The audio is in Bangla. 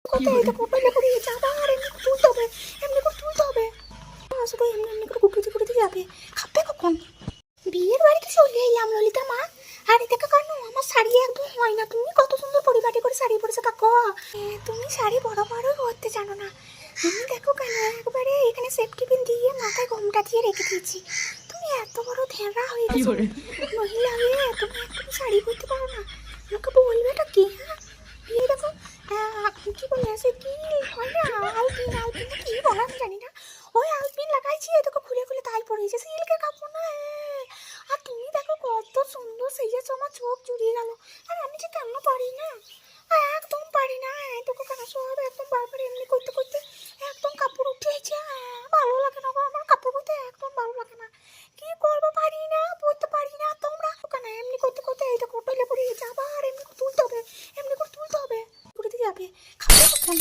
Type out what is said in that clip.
কোথায় এটা কোটালে করে আবার এমনি করে তুলতে হবে, এমনি করে তুলতে হবে। শুধু এমনি এমনি করে কুটুতে যাবে, খাবে কখন? বিয়ের বাড়িতে চলে এলাম ললিতা মা। আরে দেখো কেন আমার শাড়ি একদম হয় না, তুমি কত সুন্দর পরিপাটি করে শাড়ি পরেছো কাকু। তুমি শাড়ি বড় বড়ই করতে জানো না। আমি দেখো কেন একবারে এখানে সেফটি পিন দিয়ে মাথায় ঘোমটা দিয়ে রেখে দিয়েছি। তুমি এত বড় ধ্যারা হয়ে গেছো মহিলা হয়ে, তুমি একটু শাড়ি পরতে পারো না? আমাকে বলবেটা কি? হ্যাঁ বিয়ে দেখো কি বলে সে কি হয় না, আলপিন আলপিন কি বলে আমি জানি না। ওই আলপিন লাগাইছি এটাকে খুলে খুলে তাই পড়েছে সিল্কের কাপড় না। আর তুমি দেখো কত সুন্দর সেজেছো, আমার চোখ জুড়িয়ে গেল। আর আমি যে কেন পারি না, একদম পারি না। এটুকু কেন সব একদম বারবার এমনি করতে করতে একদম কাপড় উঠেছে। ভালো লাগে না গো, আমার কাপড় পরতে একদম ভালো লাগে না। কি করবো, পারি না, পরতে পারি না। তোমরা কেন এমনি করতে করতে এইটা কোটালে পড়ে গেছে, আবার এমনি করে তুলতে হবে, এমনি করে তুলতে হবে, পুড়ে যাবে, খাবে কখন?